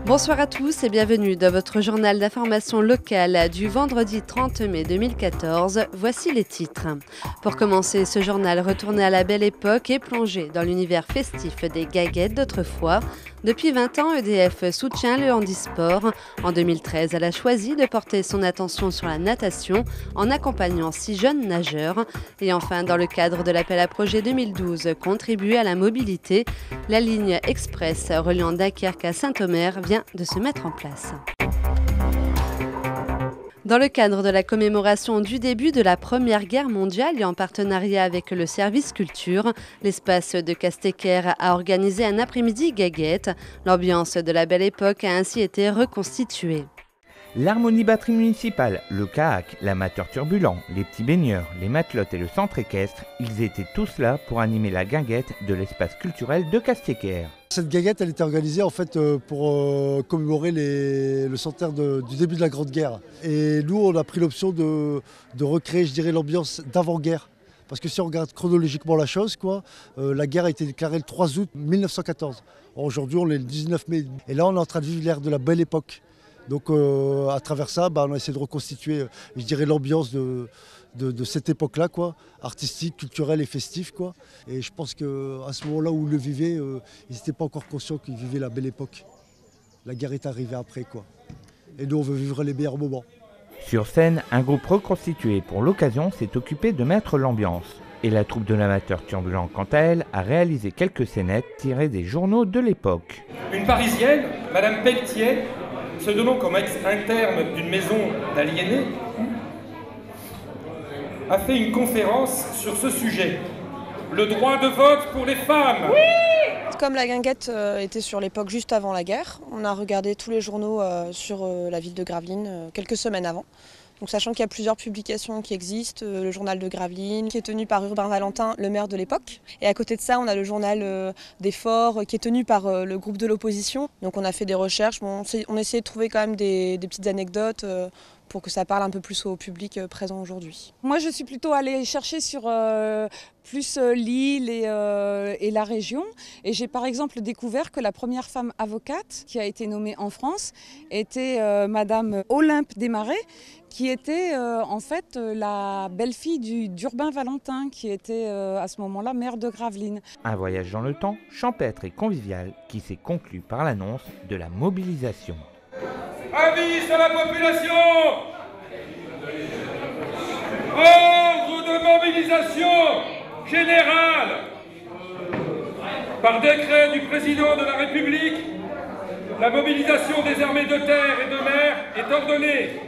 Bonsoir à tous et bienvenue dans votre journal d'information locale du vendredi 30 mai 2014. Voici les titres. Pour commencer ce journal, retournez à la belle époque et plongez dans l'univers festif des gaguettes d'autrefois. Depuis 20 ans, EDF soutient le handisport. En 2013, elle a choisi de porter son attention sur la natation en accompagnant 6 jeunes nageurs. Et enfin, dans le cadre de l'appel à projet 2012, contribuer à la mobilité, la ligne express reliant Dunkerque à Saint-Omer vient de se mettre en place. Dans le cadre de la commémoration du début de la Première Guerre mondiale et en partenariat avec le service culture, l'espace de Castéquer a organisé un après-midi gaguette. L'ambiance de la belle époque a ainsi été reconstituée. L'harmonie batterie municipale, le CAAC, l'amateur turbulent, les petits baigneurs, les matelotes et le centre équestre, ils étaient tous là pour animer la guinguette de l'espace culturel de Castéquer. Cette guinguette, elle était organisée en fait pour commémorer le centenaire du début de la Grande Guerre. Et nous, on a pris l'option de recréer, je dirais, l'ambiance d'avant-guerre. Parce que si on regarde chronologiquement la chose, la guerre a été déclarée le 3 août 1914. Aujourd'hui, on est le 19 mai. Et là, on est en train de vivre l'ère de la belle époque. Donc à travers ça, on a essayé de reconstituer, je dirais, l'ambiance de cette époque-là, artistique, culturelle et festive. Et je pense qu'à ce moment-là où ils le vivaient, ils n'étaient pas encore conscients qu'ils vivaient la belle époque. La guerre est arrivée après. Et nous, on veut vivre les meilleurs moments. Sur scène, un groupe reconstitué pour l'occasion s'est occupé de mettre l'ambiance. Et la troupe de l'amateur turbulent, quant à elle, a réalisé quelques scénettes tirées des journaux de l'époque. Une Parisienne, Madame Pelletier, se donnant comme ex-interne d'une maison d'aliénés, a fait une conférence sur ce sujet. Le droit de vote pour les femmes. Oui ! Comme la guinguette était sur l'époque juste avant la guerre, on a regardé tous les journaux sur la ville de Gravelines quelques semaines avant. Donc, sachant qu'il y a plusieurs publications qui existent, le journal de Gravelines qui est tenu par Urbain Valentin, le maire de l'époque. Et à côté de ça, on a le journal des Forts qui est tenu par le groupe de l'opposition. Donc on a fait des recherches, on a essayé de trouver quand même des petites anecdotes pour que ça parle un peu plus au public présent aujourd'hui. Moi je suis plutôt allée chercher sur plus l'île et la région. Et j'ai par exemple découvert que la première femme avocate qui a été nommée en France était Madame Olympe Desmarais, qui était en fait la belle-fille d'Urbain Valentin, qui était à ce moment-là maire de Gravelines. Un voyage dans le temps, champêtre et convivial, qui s'est conclu par l'annonce de la mobilisation. Avis à la population! Ordre de mobilisation générale! Par décret du président de la République, la mobilisation des armées de terre et de mer est ordonnée.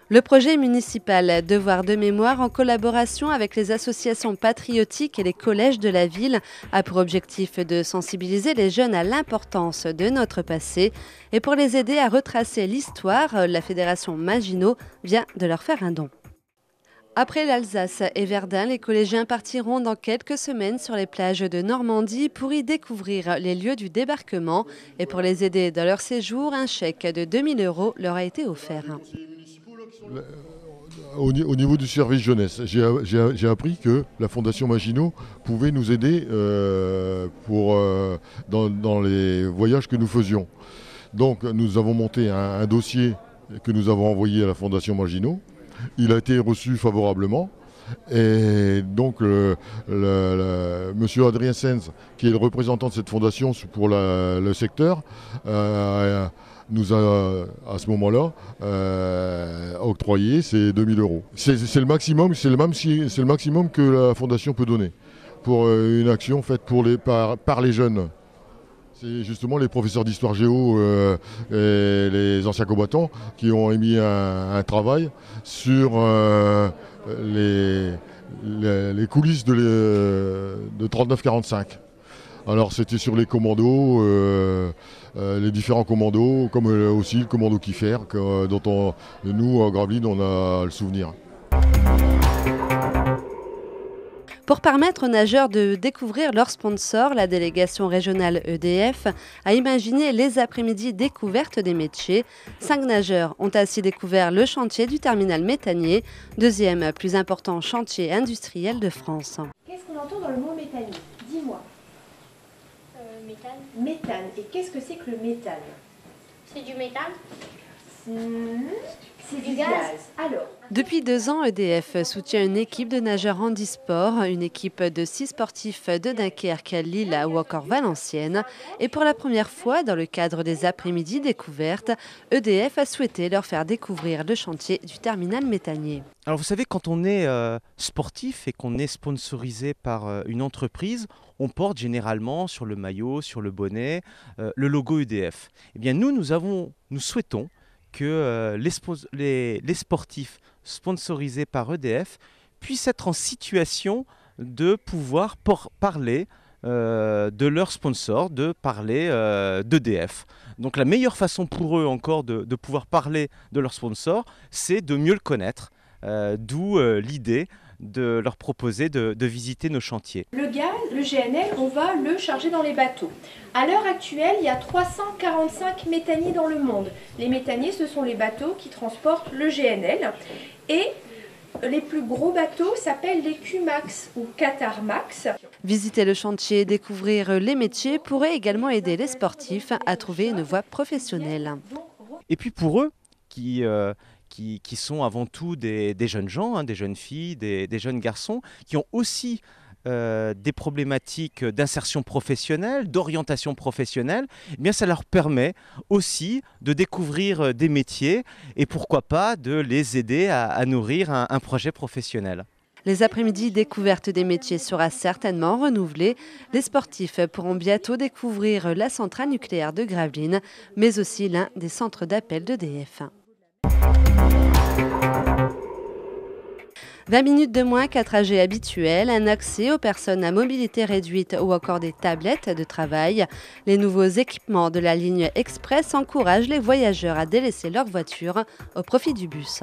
Le projet municipal Devoir de mémoire, en collaboration avec les associations patriotiques et les collèges de la ville, a pour objectif de sensibiliser les jeunes à l'importance de notre passé. Et pour les aider à retracer l'histoire, la Fédération Maginot vient de leur faire un don. Après l'Alsace et Verdun, les collégiens partiront dans quelques semaines sur les plages de Normandie pour y découvrir les lieux du débarquement. Et pour les aider dans leur séjour, un chèque de 2 000 € leur a été offert. Au niveau du service jeunesse, j'ai appris que la Fondation Maginot pouvait nous aider dans les voyages que nous faisions. Donc nous avons monté un dossier que nous avons envoyé à la Fondation Maginot. Il a été reçu favorablement. Et donc monsieur Adrien Sens, qui est le représentant de cette fondation pour le secteur, nous a à ce moment-là octroyé ces 2 000 €. C'est le maximum, c'est le maximum que la fondation peut donner pour une action faite par les jeunes. C'est justement les professeurs d'histoire géo et les anciens combattants qui ont émis un travail sur les coulisses de 39-45. Alors c'était sur les commandos, les différents commandos, comme aussi le commando Kiefer, dont nous, à Gravelines, on a le souvenir. Pour permettre aux nageurs de découvrir leurs sponsors, la délégation régionale EDF a imaginé les après-midi découvertes des métiers. 5 nageurs ont ainsi découvert le chantier du terminal méthanier, deuxième plus important chantier industriel de France. Qu'est-ce qu'on entend dans le mot méthanier? Dis-moi. Méthane. Méthane. Et qu'est-ce que c'est que le méthane? C'est du méthane. C'est du gaz. Alors. Depuis 2 ans, EDF soutient une équipe de nageurs handisport, une équipe de 6 sportifs de Dunkerque, Lille ou encore Valenciennes. Et pour la première fois, dans le cadre des après-midi découvertes, EDF a souhaité leur faire découvrir le chantier du terminal méthanier. Alors vous savez, quand on est sportif et qu'on est sponsorisé par une entreprise, on porte généralement sur le maillot, sur le bonnet, le logo EDF. Eh bien nous souhaitons que les sportifs sponsorisés par EDF puissent être en situation de pouvoir parler de leur sponsor, de parler d'EDF. Donc la meilleure façon pour eux encore de pouvoir parler de leur sponsor, c'est de mieux le connaître, d'où l'idée de leur proposer de visiter nos chantiers. Le gaz, le GNL, on va le charger dans les bateaux. À l'heure actuelle, il y a 345 méthaniers dans le monde. Les méthaniers, ce sont les bateaux qui transportent le GNL. Et les plus gros bateaux s'appellent les Q-Max ou Qatar Max. Visiter le chantier et découvrir les métiers pourrait également aider les sportifs à trouver une voie professionnelle. Et puis pour eux, qui sont avant tout des jeunes gens, des jeunes filles, des jeunes garçons, qui ont aussi des problématiques d'insertion professionnelle, d'orientation professionnelle, eh bien ça leur permet aussi de découvrir des métiers et pourquoi pas de les aider à nourrir un projet professionnel. Les après-midi découverte des métiers sera certainement renouvelée. Les sportifs pourront bientôt découvrir la centrale nucléaire de Gravelines, mais aussi l'un des centres d'appel d'EDF. 20 minutes de moins qu'un trajet habituel, un accès aux personnes à mobilité réduite ou encore des tablettes de travail. Les nouveaux équipements de la ligne express encouragent les voyageurs à délaisser leur voiture au profit du bus.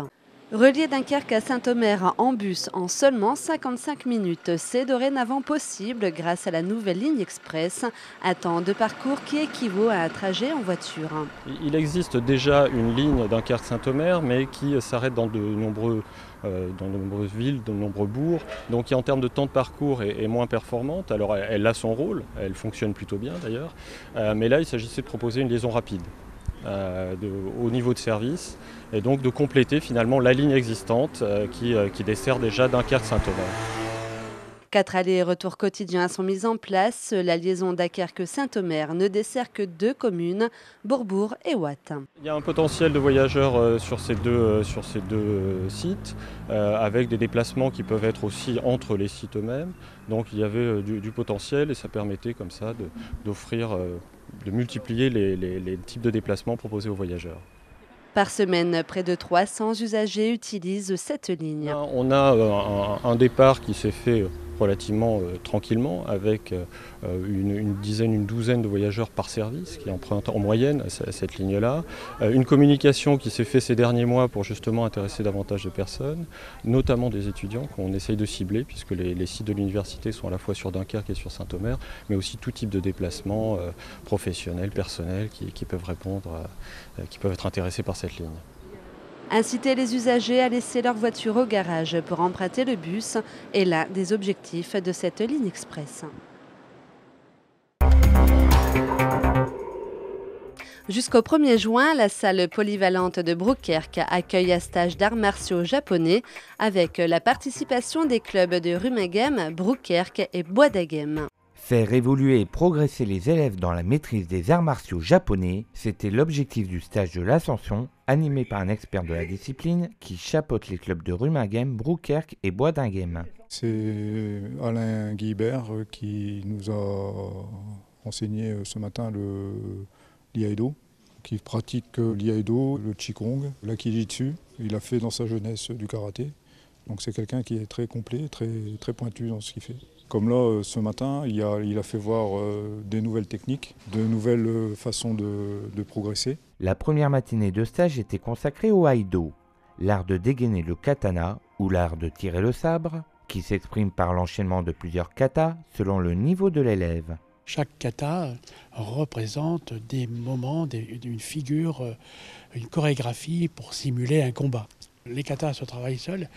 Relier Dunkerque à Saint-Omer en bus en seulement 55 minutes, c'est dorénavant possible grâce à la nouvelle ligne express, un temps de parcours qui équivaut à un trajet en voiture. Il existe déjà une ligne Dunkerque-Saint-Omer, mais qui s'arrête dans de nombreuses villes, de nombreux bourgs, donc qui en termes de temps de parcours est moins performante. Alors elle a son rôle, elle fonctionne plutôt bien d'ailleurs, mais là il s'agissait de proposer une liaison rapide. Au niveau de service et donc de compléter finalement la ligne existante qui dessert déjà Dunkerque-Saint-Omer. 4 allers et retours quotidiens sont mis en place. La liaison Dunkerque-Saint-Omer ne dessert que 2 communes, Bourbourg et Watt. Il y a un potentiel de voyageurs sur ces deux sites, avec des déplacements qui peuvent être aussi entre les sites eux-mêmes. Donc il y avait du potentiel et ça permettait comme ça de multiplier les types de déplacements proposés aux voyageurs. Par semaine, près de 300 usagers utilisent cette ligne. On a un départ qui s'est fait relativement tranquillement avec une douzaine de voyageurs par service qui empruntent en moyenne cette ligne-là. Une communication qui s'est faite ces derniers mois pour justement intéresser davantage de personnes, notamment des étudiants qu'on essaye de cibler puisque les sites de l'université sont à la fois sur Dunkerque et sur Saint-Omer, mais aussi tout type de déplacements professionnels, personnels qui peuvent qui peuvent être intéressés par cette ligne. Inciter les usagers à laisser leur voiture au garage pour emprunter le bus est l'un des objectifs de cette ligne express. Jusqu'au 1er juin, la salle polyvalente de Brouckkerque accueille un stage d'arts martiaux japonais avec la participation des clubs de Rumegem, Brouckkerque et Bois d'Aghem. Faire évoluer et progresser les élèves dans la maîtrise des arts martiaux japonais, c'était l'objectif du stage de l'Ascension, animé par un expert de la discipline qui chapeaute les clubs de Rumegem, Brouckkerque et Bois d'Aghem. C'est Alain Guibert qui nous a enseigné ce matin l'Iaido, qui pratique l'Iaido, le Qigong, l'Akijitsu. Il a fait dans sa jeunesse du karaté. Donc c'est quelqu'un qui est très complet, très pointu dans ce qu'il fait. Comme là, ce matin, il a fait voir des nouvelles techniques, de nouvelles façons de progresser. La première matinée de stage était consacrée au Aido, l'art de dégainer le katana ou l'art de tirer le sabre. qui s'exprime par l'enchaînement de plusieurs katas selon le niveau de l'élève. Chaque kata représente des moments, une figure, une chorégraphie pour simuler un combat. Les katas se travaillent seuls,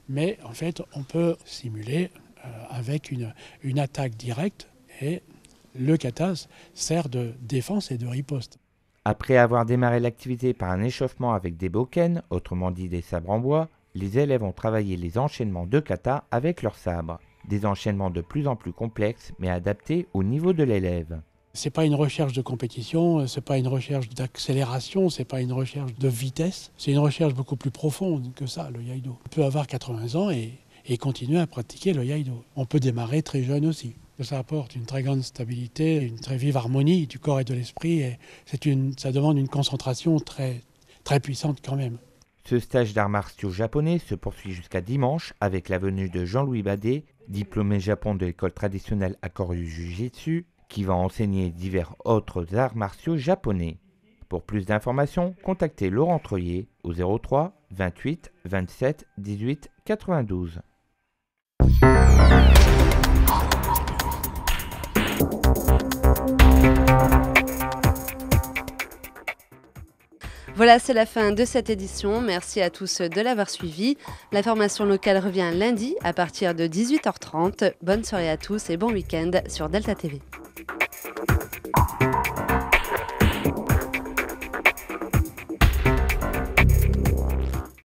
mais en fait on peut simuler avec une attaque directe et le kata sert de défense et de riposte. Après avoir démarré l'activité par un échauffement avec des bokken, autrement dit des sabres en bois, les élèves ont travaillé les enchaînements de kata avec leurs sabres. Des enchaînements de plus en plus complexes mais adaptés au niveau de l'élève. C'est pas une recherche de compétition, c'est pas une recherche d'accélération, c'est pas une recherche de vitesse, c'est une recherche beaucoup plus profonde que ça, le iaido. On peut avoir 80 ans et continuer à pratiquer le iaido. On peut démarrer très jeune aussi. Ça apporte une très grande stabilité, une très vive harmonie du corps et de l'esprit et ça demande une concentration très, très puissante quand même. Ce stage d'arts martiaux japonais se poursuit jusqu'à dimanche avec la venue de Jean-Louis Badet, diplômé Japon de l'école traditionnelle Akoryu Jiu-Jitsu, qui va enseigner divers autres arts martiaux japonais. Pour plus d'informations, contactez Laurent Troyer au 03 28 27 18 92. Voilà, c'est la fin de cette édition. Merci à tous de l'avoir suivi. L'information locale revient lundi à partir de 18h30. Bonne soirée à tous et bon week-end sur Delta TV.